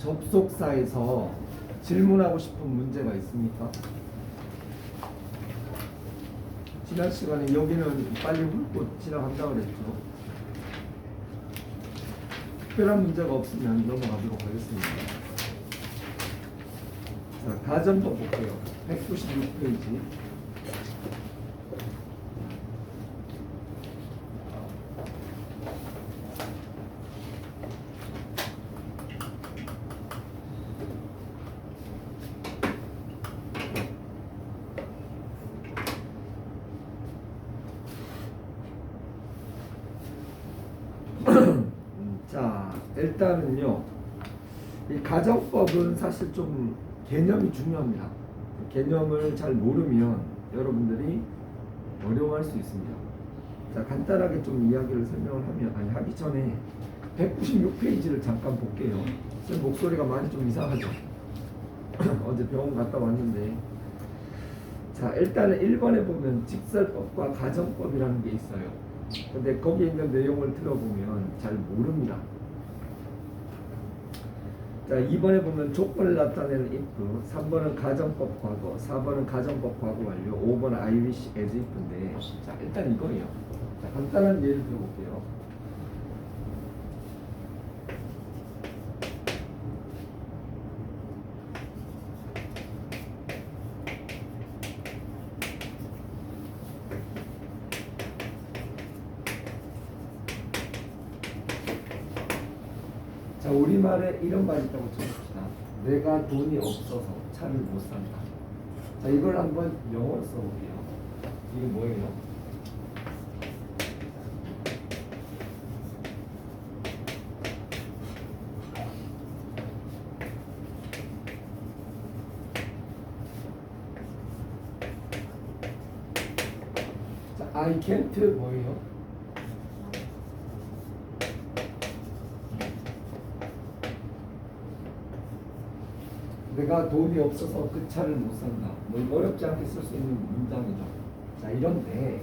접속사에서 질문하고 싶은 문제가 있습니까? 지난 시간에 여기는 빨리 훑고 지나간다고 그랬죠. 특별한 문제가 없으면 넘어가도록 하겠습니다. 자, 가정법 볼게요. 196페이지. 자, 일단은요, 이 가정법은 사실 좀 개념이 중요합니다. 개념을 잘 모르면 여러분들이 어려워할 수 있습니다. 자, 간단하게 좀 이야기를 설명을 하기 전에 196페이지를 잠깐 볼게요. 지금 목소리가 많이 좀 이상하죠? 어제 병원 갔다 왔는데. 자, 일단은 1번에 보면 직설법과 가정법이라는 게 있어요. 근데 거기에 있는 내용을 들어보면 잘 모릅니다. 자, 2번에 보면 조건을 나타내는 if, 3번은 가정법 과거, 4번은 가정법 과거 완료, 5번은 I wish as if인데, 자, 일단 이거예요. 자, 간단한 예를 들어볼게요. 자, 우리말에 이런 말이 있다고 쳐봅시다. 내가 돈이 없어서 차를 못 산다. 자, 이걸 한번 영어로 써볼게요. 이게 뭐예요? 자, I can't 뭐예요? 내가 돈이 없어서 그 차를 못 산다. 뭐 어렵지 않게 쓸 수 있는 문장이죠. 자, 이런데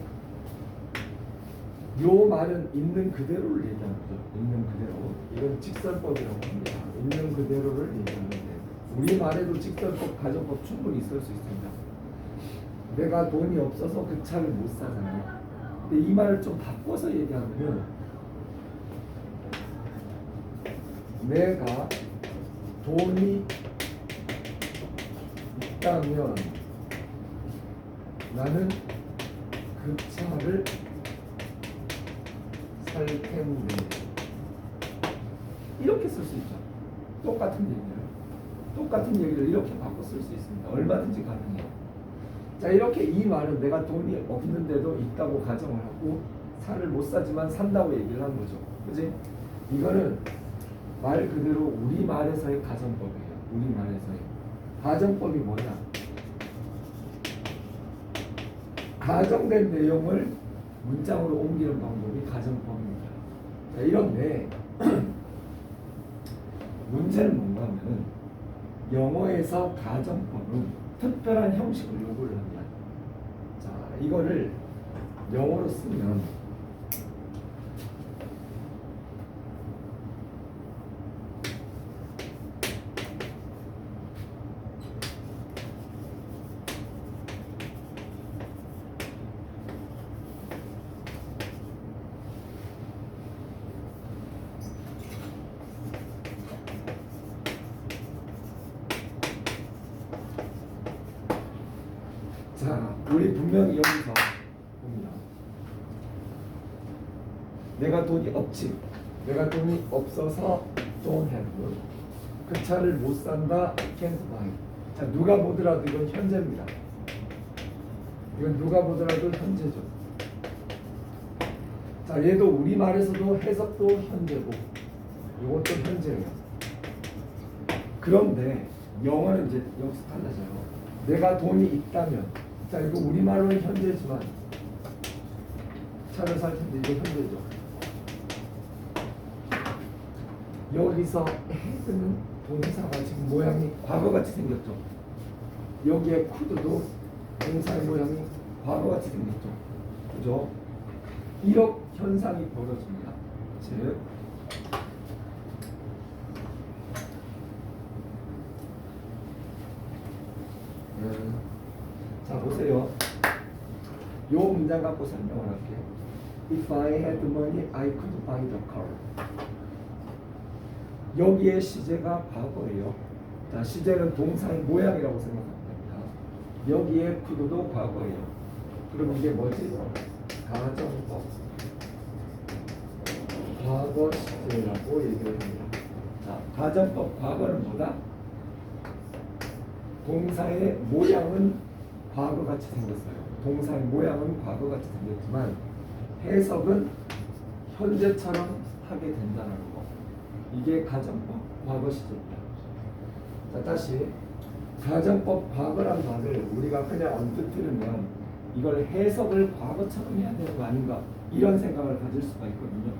요 말은 있는 그대로를 얘기하는 거죠. 있는 그대로. 이건 직설법이라고 합니다. 있는 그대로를 얘기하는데 우리 말에도 직설법, 가정법 충분히 있을 수 있습니다. 내가 돈이 없어서 그 차를 못 사잖아요. 근데 이 말을 좀 바꿔서 얘기하면 내가 돈이 있다면 나는 그 차를 살 텐데, 이렇게 쓸 수 있죠. 똑같은 얘기를 이렇게 바꿔 쓸 수 있습니다. 얼마든지 가능해요. 자, 이렇게 이 말은 내가 돈이 없는데도 있다고 가정을 하고 차를 못 사지만 산다고 얘기를 한 거죠. 그지? 이거는 말 그대로 우리말에서의 가정법이에요. 우리말에서의 가정법이 뭐냐? 가정된 내용을 문장으로 옮기는 방법이 가정법입니다. 자, 이런데 문제는 뭔가 하면은 영어에서 가정법은 특별한 형식을 요구를 합니다. 자, 이거를 영어로 쓰면 자, 우리 분명히 여기서 봅니다. 내가 돈이 없지. 내가 돈이 없어서 don't have. 그 차를 못 산다. can't buy. 자, 누가 보더라도 이건 현재입니다. 이건 누가 보더라도 현재죠. 자, 얘도 우리말에서도 해석도 현재고 이것도 현재예요. 그런데 영어는 이제 여기서 달라져요. 내가 돈이 있다면, 자, 이거 우리말로는 현재지만 차를 살 텐데 이거 현재죠. 여기서 헤드는 동사가 지금 모양이 과거같이 생겼죠. 여기에 쿠드도 동사의 모양이 과거같이 생겼죠. 그죠? 이런 현상이 벌어집니다. 즉 자 보세요. 요 문장 갖고 설명을 할게요. If I had money, I could buy the car. 여기에 시제가 과거예요. 자, 시제는 동사의 모양이라고 생각하면 됩니다. 여기에 could도 과거예요. 그럼 이게 뭐지? 가정법. 과거 시제라고 얘기를 합니다. 자, 가정법 과거는 뭐다? 동사의 모양은 과거같이 생겼어요. 동사의 모양은 과거같이 생겼지만 해석은 현재처럼 하게 된다는 거. 이게 가정법 과거 시제입니다. 자, 다시 가정법 과거란 말을 우리가 그냥 언뜻 들으면 이걸 해석을 과거처럼 해야 되는 거 아닌가 이런 생각을 가질 수가 있거든요.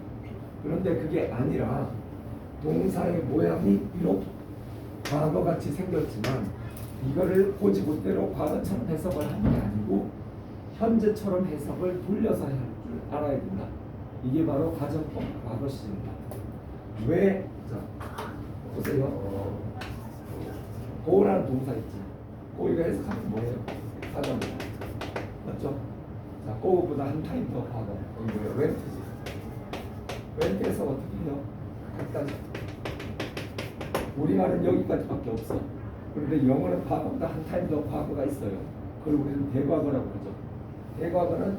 그런데 그게 아니라 동사의 모양이 비록 과거같이 생겼지만 이거를 고지고대로 과거처럼 해석을 하는 게 아니고 현재처럼 해석을 돌려서 할 줄 알아야 된다. 이게 바로 가정법 과거 시제입니다. 왜? 자, 보세요. 고라는 동사 있지. 고 이거 해석하면 뭐예요? 가정. 맞죠? 자, 고보다 한 타임 더 과거. 이거 뭐예요? 웬트지. 웬트에서 어떻게 해요? 갖다지. 우리말은 여기까지밖에 없어. 그런데 영어는 과거보다 한 타임 더 과거가 있어요. 그걸 우리는 대과거라고 하죠. 대과거는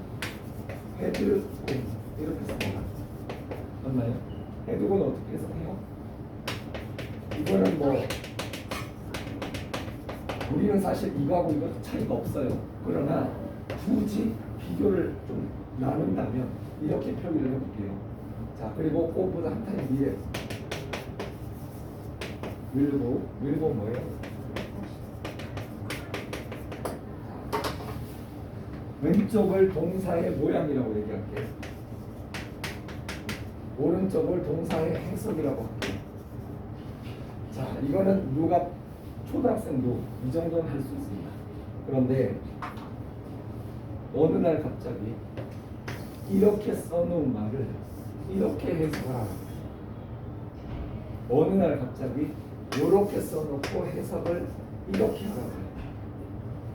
헤드 이렇게 씁니다. 맞나요? 헤드고는 어떻게 해석해요? 이거는 뭐 우리는 사실 이거하고 이거 차이가 없어요. 그러나 굳이 비교를 좀 나눈다면 이렇게 표기를 해볼게요. 자, 그리고 꽃보다 한 타임 위에 밀고 뭐예요? 왼쪽을 동사의 모양이라고 얘기할게요. 오른쪽을 동사의 해석이라고 할게요. 자, 이거는 누가 초등학생도 이 정도는 할 수 있습니다. 그런데 어느 날 갑자기 이렇게 써놓은 말을 이렇게 해석하라. 어느 날 갑자기 이렇게 써놓고 해석을 이렇게 하라고요.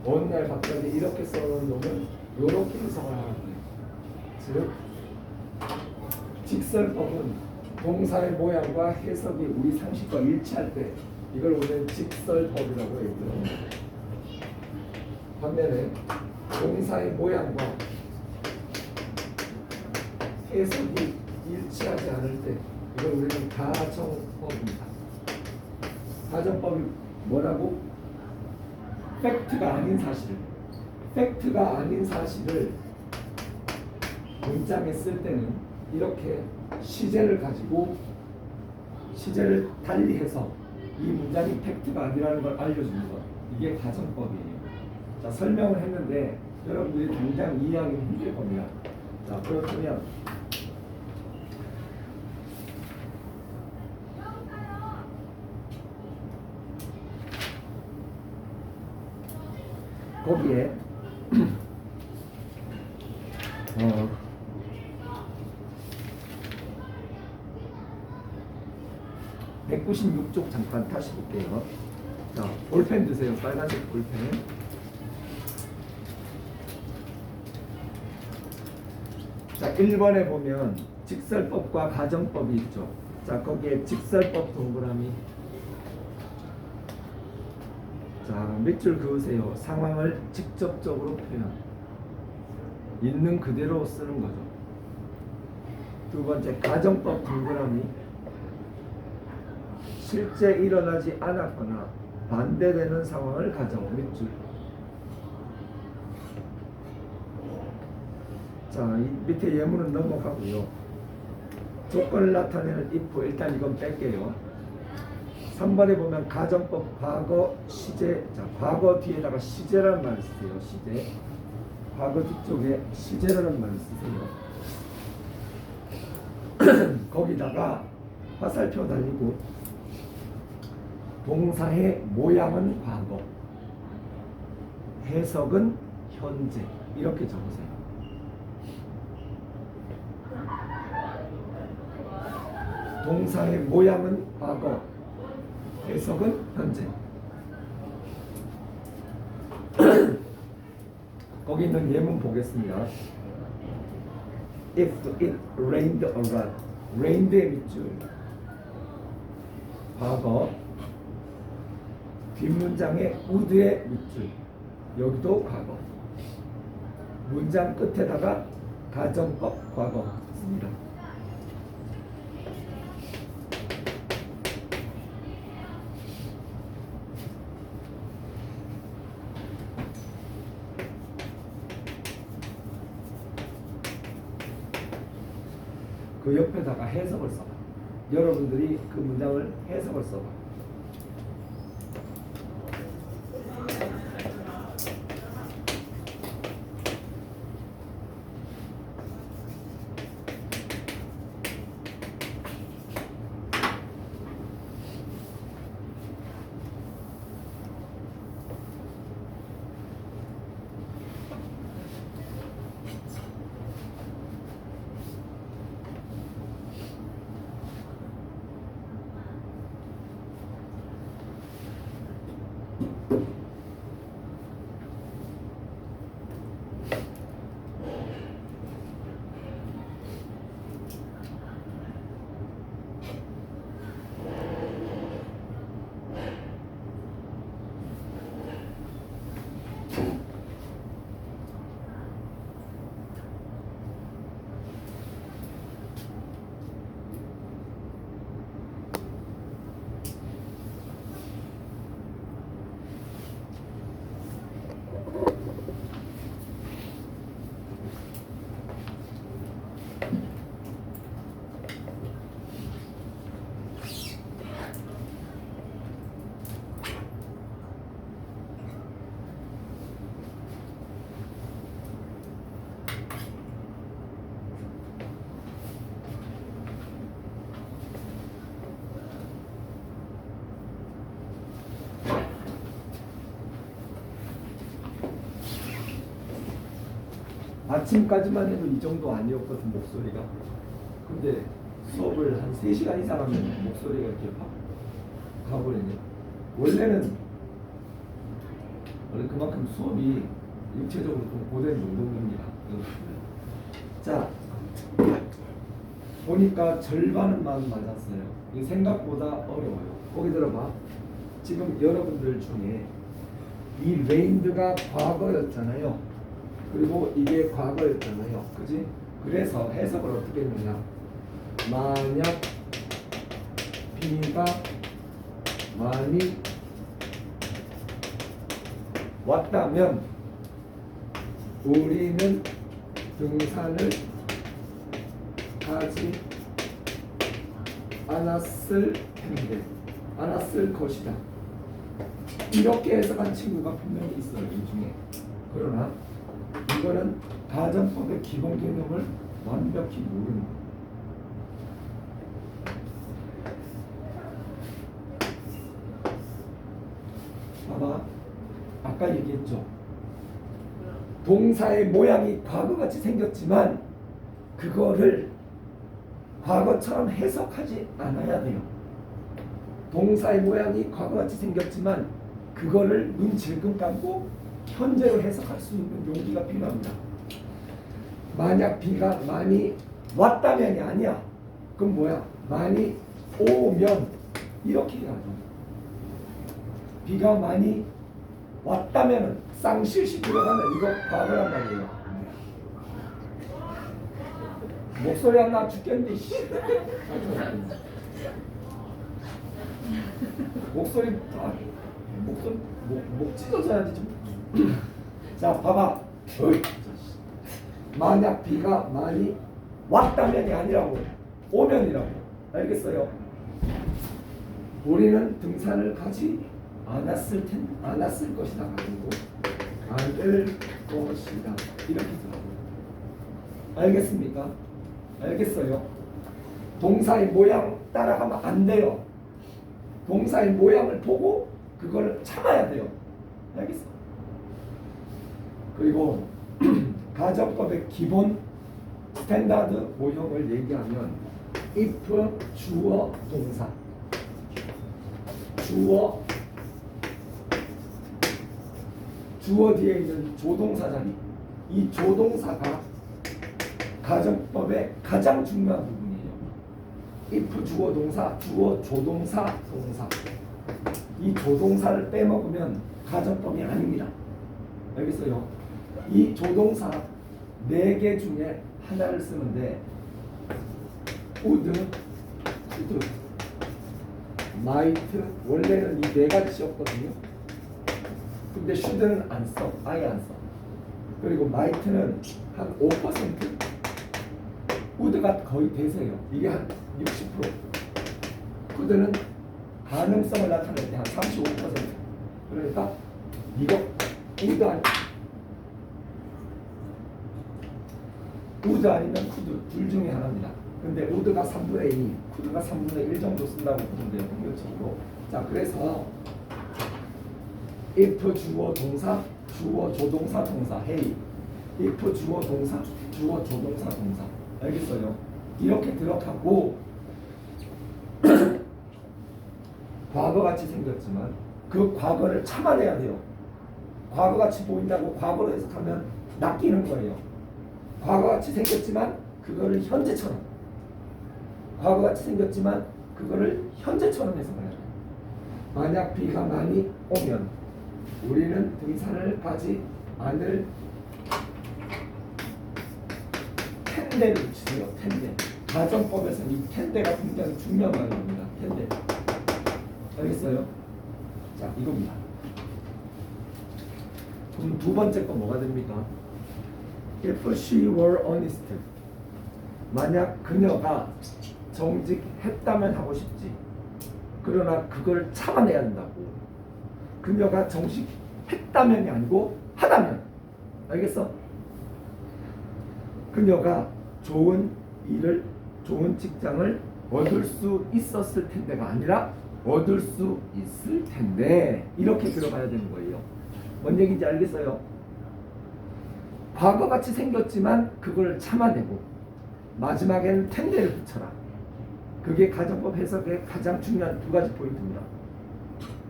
어느 날 갑자기 이렇게 써놓은 놈을 이렇게 해석을 하라고요. 즉 직설법은 동사의 모양과 해석이 우리 상식과 일치할 때 이걸 우리는 직설법이라고 얘기를 합니다. 반면에 동사의 모양과 해석이 일치하지 않을 때 이걸 우리는 가정법입니다. 가정법이 뭐라고? 팩트가 아닌 사실을 문장에 쓸 때는 이렇게 시제를 가지고 시제를 달리해서 이 문장이 팩트가 아니라는 걸 알려주는 것. 이게 가정법이에요. 자, 설명을 했는데 여러분들이 당장 이해하기 힘들 겁니다. 자, 그렇다면 거기에 196쪽 잠깐 다시 볼게요. 자, 볼펜 드세요. 빨간색 볼펜. 자, 1번에 보면 직설법과 가정법이 있죠. 자, 거기에 직설법 동그라미. 자, 밑줄 그으세요. 상황을 직접적으로 표현. 있는 그대로 쓰는 거죠. 두 번째, 가정법 동그라미. 실제 일어나지 않았거나 반대되는 상황을 가정. 밑줄. 자, 이 밑에 예문은 넘어가고요. 조건을 나타내는 if. 일단 이건 뺄게요. 3번에 보면 가정법 과거 시제. 자, 과거 뒤에다가 시제라는 말을 쓰세요. 시제. 과거 뒤쪽에 시제라는 말을 쓰세요. 거기다가 화살표 달리고 동사의 모양은 과거, 해석은 현재. 이렇게 적으세요. 동사의 모양은 과거, 해석은 현재. 거기 있는 예문 보겠습니다. If it rained a lot. rained의 밑줄. 과거. 뒷문장의 would의 밑줄. 여기도 과거. 문장 끝에다가 가정법 과거 씁니다. 그 옆에다가 해석을 써봐. 여러분들이 그 문장을 해석을 써봐. 아침까지만 해도 이 정도 아니었거든 목소리가. 근데 수업을 한 3시간 이상 하면 목소리가 이렇게 팍 가버리네. 원래 그만큼 수업이 육체적으로 좀 고된 운동입니다. 자, 보니까 절반은 맞았어요. 이게 생각보다 어려워요. 거기 들어봐. 지금 여러분들 중에 이 레인드가 과거였잖아요. 그리고 이게 과거였잖아요. 그지? 그래서 해석을 어떻게 했느냐. 만약 비가 많이 왔다면 우리는 등산을 하지 않았을 텐데, 않았을 것이다. 이렇게 해석한 친구가 분명히 있어요. 이 중에. 그러나 이거는 가정법의 기본 개념을 완벽히 모르는 거예요. 봐봐. 아까 얘기했죠. 동사의 모양이 과거같이 생겼지만 그거를 과거처럼 해석하지 않아야 돼요. 동사의 모양이 과거같이 생겼지만 그거를 눈 질끈 감고 현재로 해석할 수 있는 용기가 필요합니다. 만약 비가 많이 왔다면이 아니야. 그럼 뭐야? 많이 오면 이렇게 해야죠. 비가 많이 왔다면은 쌍실시 들어가면 이거 과거란 말이에요. 목소리 안 나 죽겠네. 목소리 목 찢어져야지 좀. 자, 봐봐. 만약 비가 많이 왔다면이 아니라고, 오면이라고. 알겠어요? 우리는 등산을 가지 않았을 것이다. 가지고 않을 것이다. 이렇게 들어가요. 알겠습니까? 알겠어요? 동사의 모양 따라가면 안 돼요. 동사의 모양을 보고 그걸 참아야 돼요. 알겠어? 그리고 가정법의 기본 스탠다드 모형을 얘기하면 if 주어 동사, 주어 뒤에 있는 조동사 자리, 이 조동사가 가정법의 가장 중요한 부분이에요. if 주어 동사, 주어 조동사, 동사. 이 조동사를 빼먹으면 가정법이 아닙니다. 알겠어요? 이 조동사 4개 중에 하나를 쓰는데 would, could, might 원래는 이 4가지였거든요. 근데 should는 안 써. 아예 안 써. 그리고 might는 한 5%, would가 거의 대세예요. 이게 한 60%. could는 가능성을 나타낼 때 한 35%. 그러니까 이거 would 아니면 could 둘 중에 하나입니다. 근데 would가 3분의 2, could가 3분의 1 정도 쓴다고 보면 돼요. 평균적으로. 자, 그래서 if 주어 동사, 주어 조동사 동사, hey. if 주어 동사, 주어 조동사 동사. 알겠어요? 이렇게 들어가고 과거같이 생겼지만 그 과거를 참아내야 돼요. 과거같이 보인다고 과거로 해석하면 낚이는 거예요. 과거같이 생겼지만 그거를 현재처럼, 과거같이 생겼지만 그거를 현재처럼 해석해야 돼요. 만약 비가 많이 오면 우리는 등산을 가지 않을 텐데를 붙이세요. 텐데. 가정법에서는 이 텐데가 굉장히 중요한 말입니다. 텐데. 알겠어요? 자, 이겁니다. 그럼 두 번째 거 뭐가 됩니까? If she were honest. 만약 그녀가 정직했다면 하고 싶지. 그러나 그걸 참아내야 된다고. 그녀가 정직했다면이 아니고 하다면. 알겠어? 그녀가 좋은 일을, 좋은 직장을 얻을 수 있었을 텐데가 아니라 얻을 수 있을 텐데, 이렇게 들어가야 되는 거예요. 뭔 얘기인지 알겠어요? 과거같이 생겼지만 그걸 참아내고 마지막에는 텐데를 붙여라. 그게 가정법 해석의 가장 중요한 2가지 포인트입니다.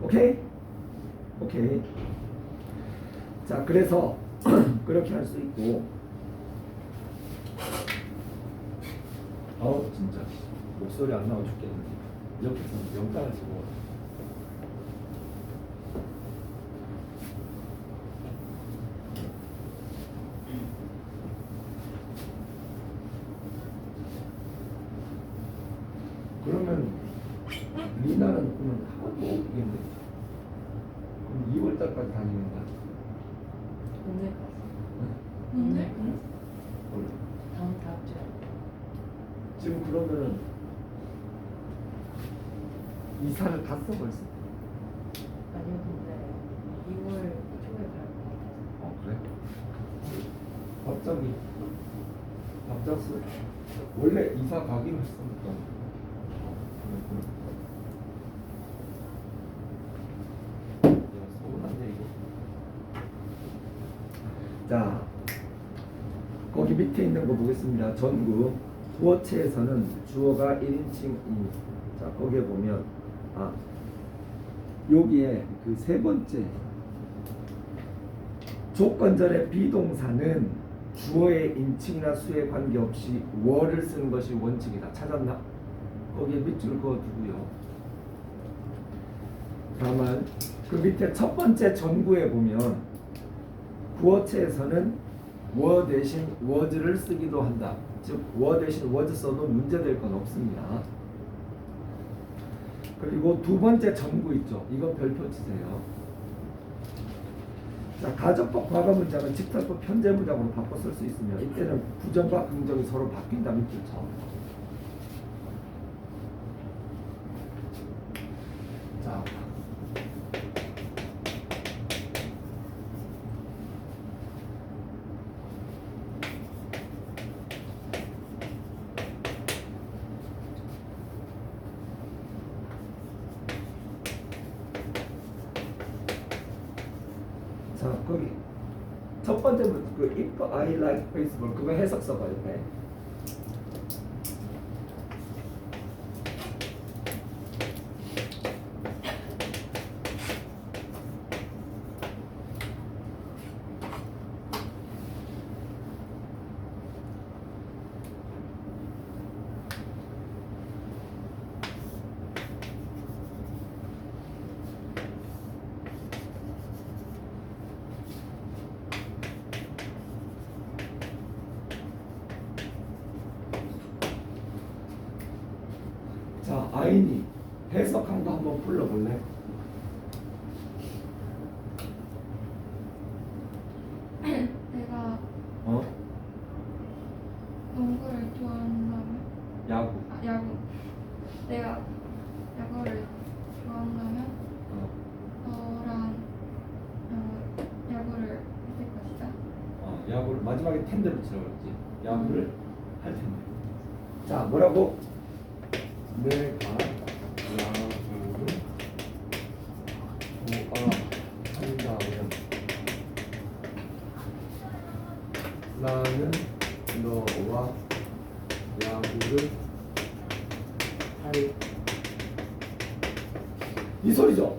오케이? 오케이. 자, 그래서 그렇게 할 수 있고, 진짜 목소리 안 나와 죽겠는데 옆에서 영상을 찍어. 그러면 리나는 그러면 학원도 오겠네. 그럼 2월달까지 다니는 거야? 언제 갔어? 오늘? 원래. 다음 주에. 지금 그러면은 이사를 갔어 벌써? 아니요, 근데 2월 초에 갈 것 같아서. 그래? 갑자기 원래 이사 가기로 했으니까. 서운한데 이거. 자, 거기 밑에 있는 거 보겠습니다. 전구 구어체에서는 주어가 1인칭 자, 거기에 보면 여기에 그 3번째 조건절의 비동사는 주어의 인칭이나 수에 관계없이 were를 쓰는 것이 원칙이다. 찾았나? 거기에 밑줄 그어두고요. 다만 그 밑에 첫 번째 전구에 보면 구어체에서는 were 대신 was를 쓰기도 한다. 즉 were 대신 was 써도 문제될 건 없습니다. 그리고 두 번째 전구 있죠. 이거 별표 치세요. 자, 가정법 과거 문장은 직설법 현재 문장으로 바꿔 쓸 수 있으며 이때는 부정과 긍정이 서로 바뀐다. 밑줄 쳐. 자, 거기 첫 번째 그 if I like baseball 그거 해석 써봐요. 네. 아인이 해석한 거 한번 불러볼래? 내가 어? 농구를 좋아한다면 야구. 야구. 내가 야구를 좋아한다면 어. 너랑 야구를 할 것이다. 야구를 마지막에 텐데 붙이라고 그랬지. 야구를 할 텐데. 자, 뭐라고? 내가 야구를 좋아한다면 나는 너와 야구를 할 이 소리죠.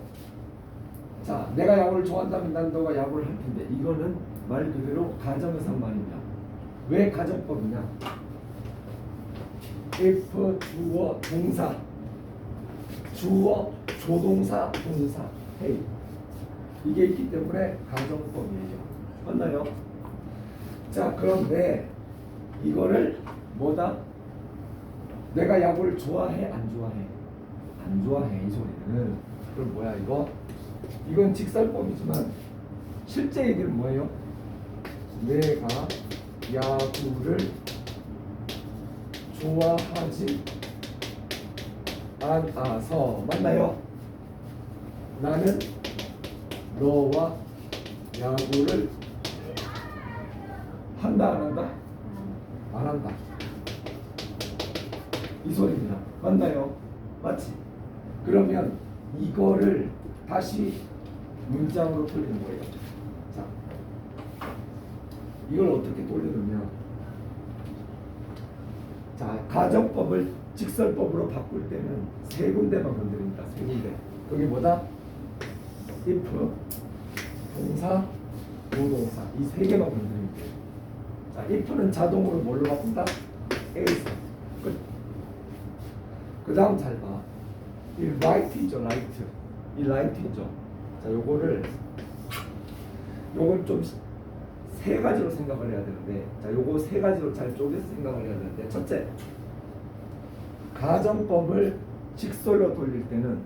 자, 내가 야구를 좋아한다면 난 너가 야구를 할 텐데 이거는 말 그대로 가정에서 한 말입니다. 왜 가정법이냐? if 주어 동사 주어 조동사 동사 hey 이게 있기 때문에 가정법이에요. 맞나요? 자, 그런데 이거를 뭐다? 내가 야구를 좋아해 안 좋아해? 안 좋아해 이 소리는. 그럼 뭐야 이거? 이건 직설법이지만 실제 얘기는 뭐예요? 내가 야구를 좋아하지 않아서 맞나요? 나는 너와 야구를 한다 안 한다? 안 한다. 이 소리입니다. 맞나요? 맞지? 그러면 이거를 다시 문장으로 돌리는 거예요. 자, 이걸 어떻게 돌리느냐? 자, 가정법을 직설법으로 바꿀 때는 세 군데만 건드립니다. 세 군데. 그게 뭐다? if, 동사, 조동사 이 세 개만 건드리면 돼요. 자, if는 자동으로 뭘로 바꾼다? is. 끝. 그 다음 잘 봐. 이 right이죠, right. 이 right이죠. 자, 요건 좀 세 가지로 생각을 해야 되는데, 자, 요거 세 가지로 잘 쪼개서 생각을 해야 되는데, 첫째, 가정법을 직설로 돌릴 때는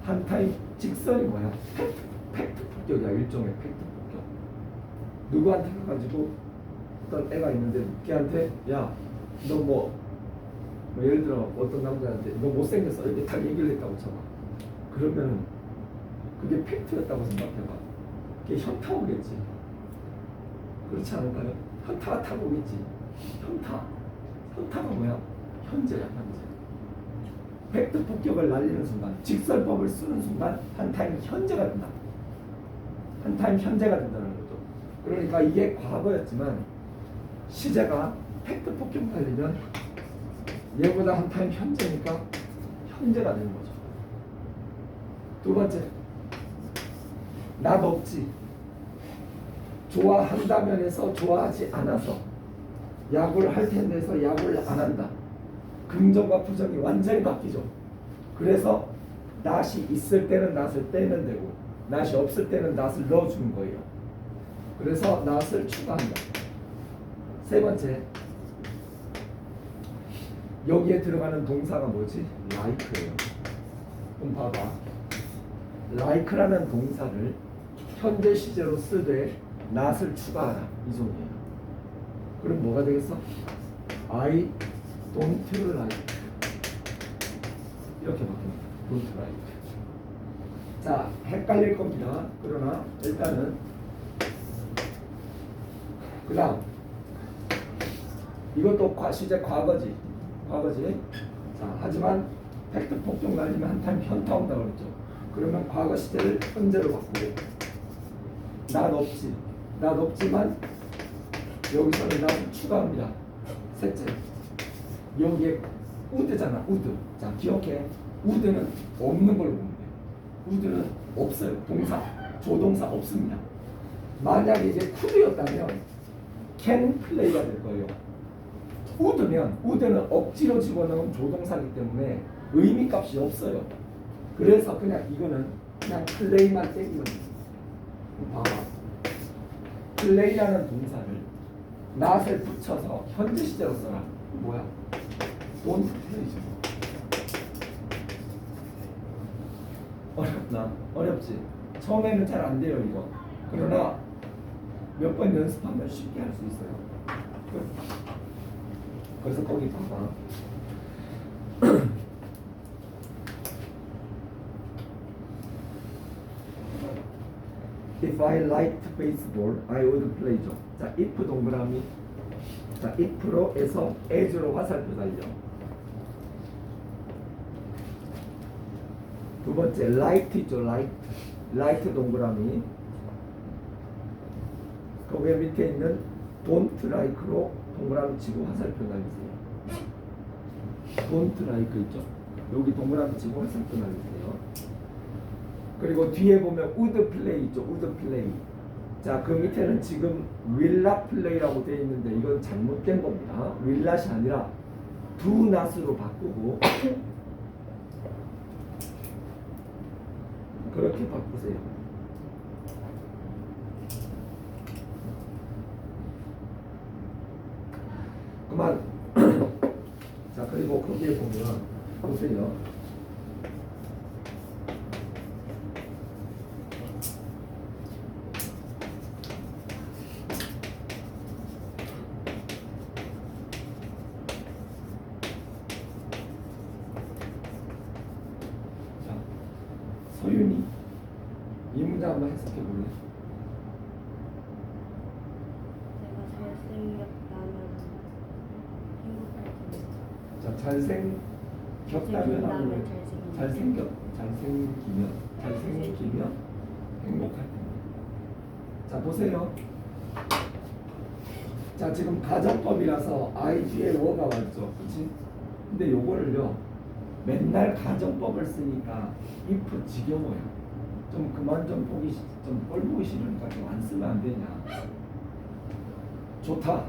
한 타입 직설이 뭐야? 팩트 폭격이야. 일종의 팩트 폭격. 누구한테 가가지고 어떤 애가 있는데 걔한테 야, 너 뭐 예를 들어 어떤 남자한테 너 못생겼어 이렇게 딱 얘기를 했다고 쳐봐. 그러면 그게 팩트였다고 생각해봐. 그게 현타 오겠지. 그렇지 않을까요? 현타가 타고 오겠지. 현타가 뭐야? 현재야, 현재. 팩트 폭격을 날리는 순간, 직설법을 쓰는 순간 한 타임 현재가 된다. 한 타임 현재가 된다는 거죠. 그러니까 이게 과거였지만 시제가 팩트 폭격 날리면 얘보다 한 타임 현재니까 현재가 되는 거죠. 두 번째, 나 없지. 좋아한다면에서 좋아하지 않아서 야구를 할 텐데서 야구를 안 한다. 긍정과 부정이 완전히 바뀌죠. 그래서 낫이 있을 때는 낫을 빼면 되고 낫이 없을 때는 낫을 넣어주는 거예요. 그래서 낫을 추가한다. 세 번째, 여기에 들어가는 동사가 뭐지? like예요. 그럼 봐봐. like라는 동사를 현재 시제로 쓰되 not을 추가하라 이 소리예요. 그럼 뭐가 되겠어? I don't like 이렇게 바뀝니다. don't like. 자, 헷갈릴 겁니다. 그러나 일단은 그 다음 이것도 시제 과거지. 자, 하지만 팩트 폭격 날리면 한 타임 현타 온다고 그랬죠. 그러면 과거 시제를 현재로 바꾸고 난 없지만 여기서는 난 추가합니다. 셋째, 여기에 우드잖아. 우드. 자, 기억해. 우드는 없는 걸로 보면 돼요. 우드는 없어요. 동사, 조동사 없습니다. 만약에 이제 could였다면 can play가 될 거예요. 우드면 우드는 억지로 집어넣은 조동사이기 때문에 의미값이 없어요. 그래서 그냥 이거는 그냥 play만 떼기면 돼요. 봐봐. play라는 동사를 not을 붙여서 현재 시제로 써라. 뭐야? don't play죠. 어렵나? 어렵지. 처음에는 잘 안 돼요 이거. 그러나 몇 번 연습하면 쉽게 할 수 있어요. 그래서 거기 봐봐. If I liked baseball, I would play죠. 자, if 동그라미. 자, if로 해서 as로 화살표 달려. 두 번째, like 있죠, like. like 동그라미. 거기 밑에 있는 don't like로 동그라미 치고 화살표 달리세요. don't like 있죠. 여기 동그라미 치고 화살표 달리세요. 그리고 뒤에 보면 would play 있죠. would play. 자, 그 밑에는 지금 will not play라고 되어 있는데 이건 잘못된 겁니다. will not이 아니라 do not으로 바꾸고 그렇게 바꾸세요. 그만. 자, 그리고 거기에 보면 보세요. 자, 서윤이 이 문장 한번 해석해 볼래? 내가 잘생겼다면 행복할 텐데. 자, 잘생겼다면 하고 잘생기면 행복할 텐데. 자, 보세요. 자, 지금 가정법이라서 I 뒤에 워가 왔죠, 그렇지? 근데 요거를요 맨날 가정법을 쓰니까 if 지겨워요. 좀 그만 좀 꼴 보기 싫으니까 좀 안 쓰면 안 되냐? 좋다.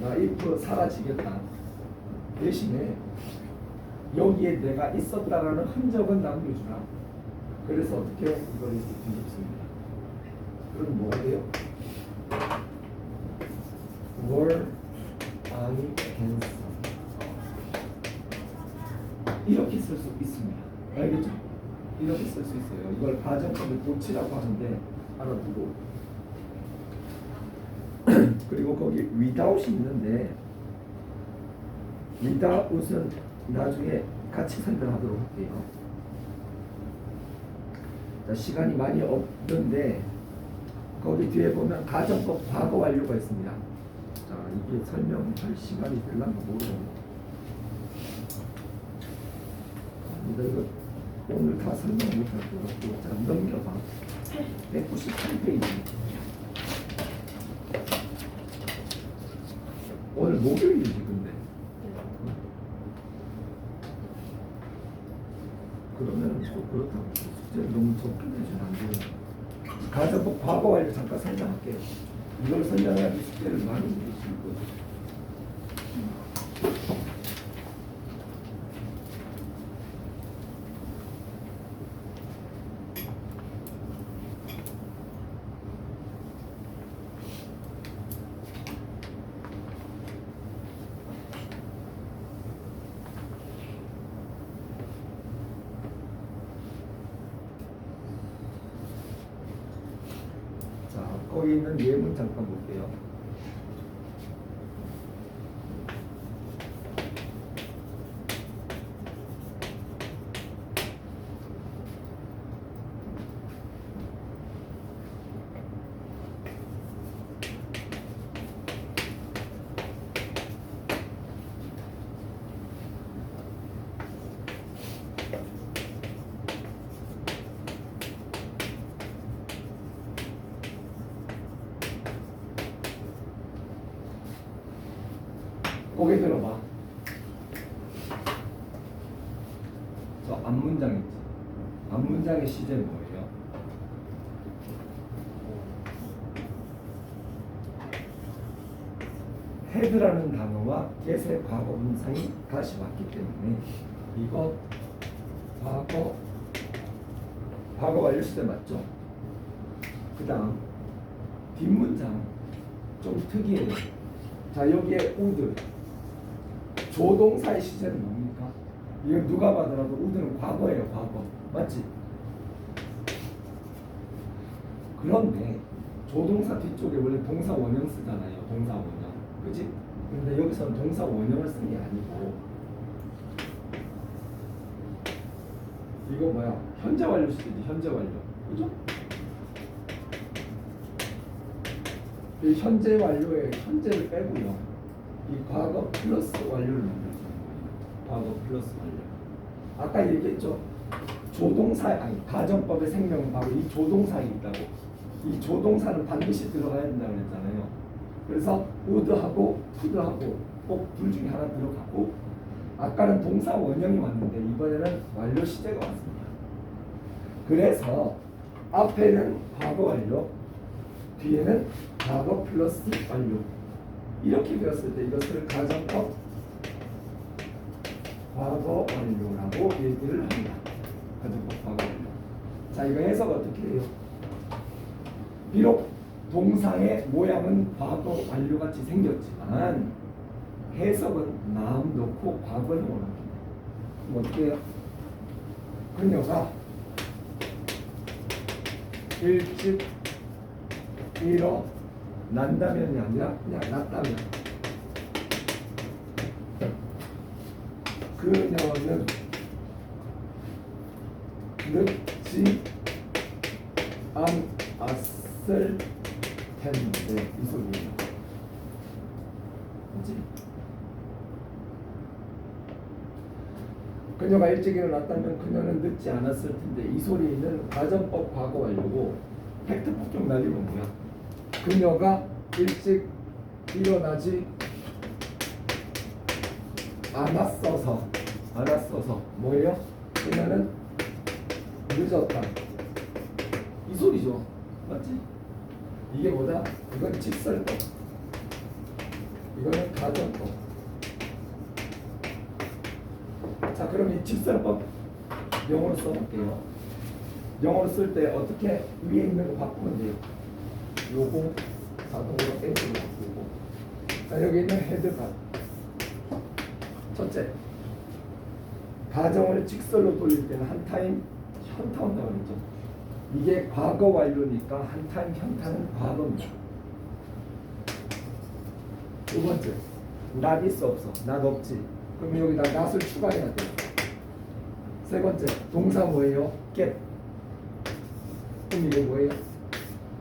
나 if 사라지겠다. 대신에 여기에 내가 있었다라는 흔적은 남겨주라. 그래서 어떻게 이걸 이렇게 뒤집습니다. 그럼 뭐가 돼요? Were I handsome? 이렇게 쓸 수 있습니다. 알겠죠? 이렇게 쓸 수 있어요. 이걸 가정법의 고치라고 하는데 알아두고. 그리고 거기 without이 있는데 without은 나중에 같이 설명하도록 할게요. 자, 시간이 많이 없는데 거기 뒤에 보면 가정법 과거 완료가 있습니다. 자, 이게 설명할 시간이 될란가 모르겠네. 근데 이거 오늘 다 설명 못할 것 같고, 자, 넘겨봐. 198페이지. 오늘 목요일이지 근데. 그러면 또 그렇다고 숙제를 너무 적게 내주면 안 돼요. 가정법 과거 완료 잠깐 설명할게요. 이걸 설명해야지 숙제를 많이 내실 거예요. 자, 거기 있는 예문 잠깐 볼게요. 고개 들어봐. 저 앞문장 있지? 앞문장의 시제는 뭐예요? 헤드라는 단어와 get의 과거 분사이 다시 왔기 때문에 이거 과거 완료 시제 맞죠? 그 다음 뒷문장 좀 특이해요. 자, 여기에 would 조동사의 시제는 뭡니까? 이건 누가 봐더라도 would는 과거예요, 과거. 맞지? 그런데 조동사 뒤쪽에 원래 동사 원형 쓰잖아요. 동사 원형. 그치? 근데 여기서는 동사 원형을 쓴 게 아니고 이거 뭐야? 현재 완료 시제지. 현재 완료. 그죠? 이 현재 완료에 현재를 빼고요. 이 과거 플러스 완료를 만들어주는 거예요. 과거 플러스 완료. 아까 얘기했죠? 조동사, 아니 가정법의 생명은 바로 이 조동사에 있다고. 이 조동사는 반드시 들어가야 된다고 그랬잖아요. 그래서 would하고 could하고 꼭 둘 중에 하나 들어가고, 아까는 동사 원형이 왔는데 이번에는 완료 시제가 왔습니다. 그래서 앞에는 과거 완료, 뒤에는 과거 플러스 완료. 이렇게 되었을 때 이것을 가정법 과거 완료라고 얘기를 합니다. 가정법 과거 완료. 자, 이거 해석 어떻게 해요? 비록 동사의 모양은 과거 완료 같이 생겼지만 해석은 마음 놓고 과거형으로 합니다. 그럼 어떻게 해요? 그녀가 일찍 일어난다면이 아니라 그냥 났다면, 그녀는 늦지 않았을 텐데, 이 소리예요. 그치? 그녀가 일찍 일어났다면 그녀는 늦지 않았을 텐데, 이 소리는 가정법 과거 완료고 팩트 폭격 날리면 뭐야? 그녀가 일찍 일어나지 않았어서 뭐예요? 그녀는 늦었다. 이 소리죠. 맞지? 이게 뭐다? 이건 직설법. 이거는 가정법. 자, 그럼 이 직설법 영어로 써볼게요. 영어로 쓸 때 어떻게 위에 있는 거 바꾸면 돼요? 요거 자동으로 H로 바꾸고, 자, 여기 있는 헤드가 첫째, 가정을 직설로 돌릴 때는 한 타임 현타 온다고 그랬죠. 이게 과거 완료니까 한 타임 현타는 과거입니다. 두 번째, not 있어 없어? not 없지. 그럼 여기다 not을 추가해야 돼요. 세 번째, 동사 뭐예요? get. 그럼 이게 뭐예요?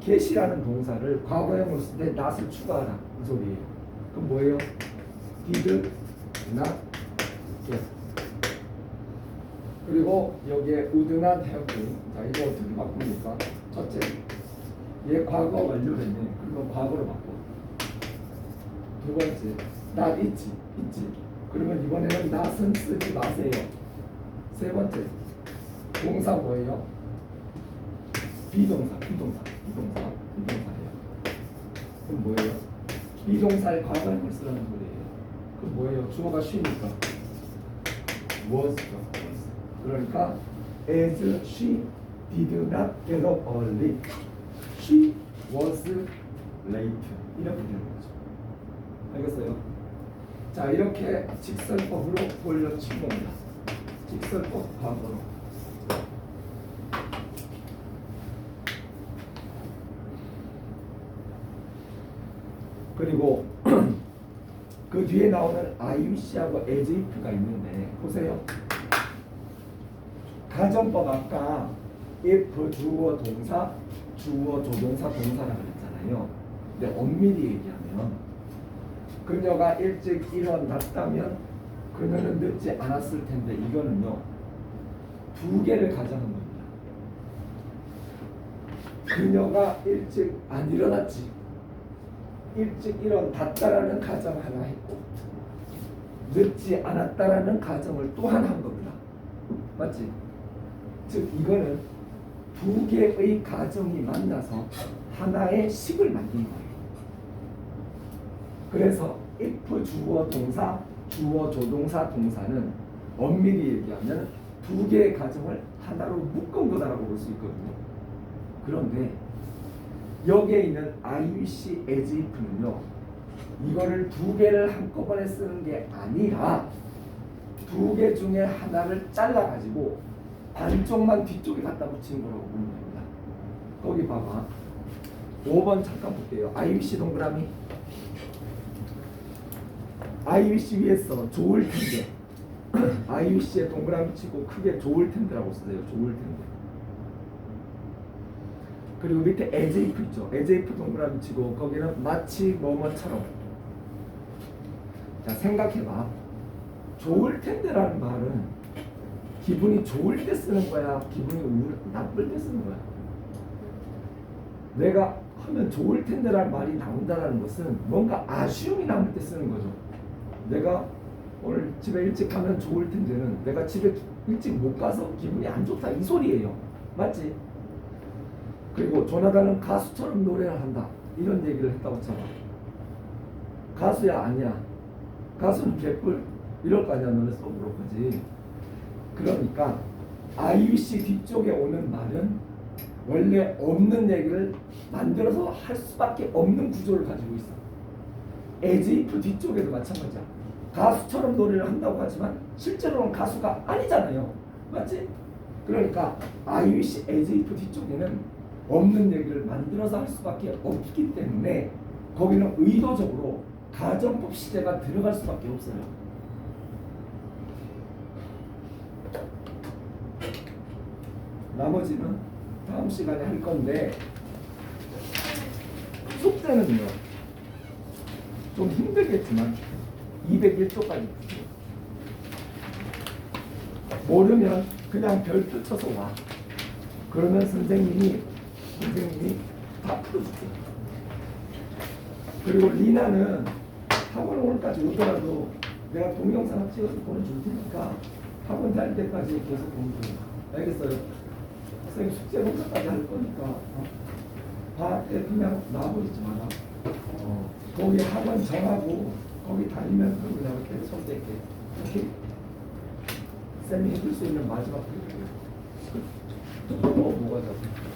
get이라는 동사를 과거형으로 쓸 때 not을 추가하라, 이 소리예요. 그럼 뭐예요? did not get. 그리고 여기에 would not have been. 자, 이거 어떻게 바꿉니까? 첫째, 얘 과거 완료됐네. 그러면 과거로 바꿔. 두 번째, not 있지. 그러면 이번에는 not은 쓰지 마세요. 세 번째, 동사 뭐예요? 비동사예요. 그럼 뭐예요? 비동사의 과거형을 쓰라는 소리예요. 그럼 뭐예요? 주어가 she니까 was죠. 그러니까 as she did not get up early, she was late. 이렇게 되는 거죠. 알겠어요? 자, 이렇게 직설법으로 돌려친 겁니다. 직설법 과거로. 그리고 그 뒤에 나오는 IUC하고 as if가 있는데 보세요. 가정법 아까 if 주어 동사, 주어 조동사 동사라고 그랬잖아요. 근데 엄밀히 얘기하면 그녀가 일찍 일어났다면 그녀는 늦지 않았을 텐데, 이거는요 두 개를 가정한 겁니다. 그녀가 일찍 안 일어났지, 일찍 일어났다라는 가정 하나 했고, 늦지 않았다라는 가정을 또 하나 한 겁니다. 맞지? 즉 이거는 두 개의 가정이 만나서 하나의 식을 만든 거예요. 그래서 if 주어 동사, 주어 조동사 동사는 엄밀히 얘기하면 두 개의 가정을 하나로 묶은 거다라고 볼 수 있거든요. 그런데 여기에 있는 IUC as if는요, 이거를 두 개를 한꺼번에 쓰는 게 아니라 두 개 중에 하나를 잘라가지고 반쪽만 뒤쪽에 갖다 붙이는 거라고 보면 됩니다. 거기 봐봐. 5번 잠깐 볼게요. IBC 동그라미. IBC 위에서 좋을 텐데 IBC에 동그라미 치고 크게 좋을 텐데라고 쓰세요. 좋을 텐데. 그리고 밑에 에제이프 있죠. 에제이프 동그라미 치고 거기는 마치 뭐뭐처럼. 자, 생각해봐. 좋을 텐데라는 말은 기분이 좋을 때 쓰는 거야? 기분이 나쁠 때 쓰는 거야? 내가 하면 좋을 텐데라는 말이 나온다는 것은 뭔가 아쉬움이 남을 때 쓰는 거죠. 내가 오늘 집에 일찍 가면 좋을 텐데는 내가 집에 일찍 못 가서 기분이 안 좋다 이 소리예요. 맞지? 그리고 조나단은 가수처럼 노래를 한다 이런 얘기를 했다고 쳐봐. 가수야 아니야. 가수는 개뿔 이럴 거 아니야. 너네 속으로 거지. 그러니까 IUC 뒤쪽에 오는 말은 원래 없는 얘기를 만들어서 할 수밖에 없는 구조를 가지고 있어. 에지이프 뒤쪽에도 마찬가지야. 가수처럼 노래를 한다고 하지만 실제로는 가수가 아니잖아요. 맞지? 그러니까 IUC 에지이프 뒤쪽에는 없는 얘기를 만들어서 할 수밖에 없기 때문에 거기는 의도적으로 가정법 시제가 들어갈 수밖에 없어요. 나머지는 다음 시간에 할 건데 숙제는요 좀 힘들겠지만 201조까지 모르면 그냥 별표 쳐서 와. 그러면 선생님이 다 풀어줄게요. 그리고 리나는 학원 오늘까지 오더라도 내가 동영상 찍어서 보내줄 테니까 학원 다닐 때까지 계속 보면 돼요. 알겠어요? 선생님 숙제 혼자까지 할 거니까 방학 때 그냥 놔버리지 마라. 거기 학원 정하고 거기 다니면서 그냥 이렇게 손댈게. 오케이? 쌤이 해줄 수 있는 마지막 또 뭐가 잡혀?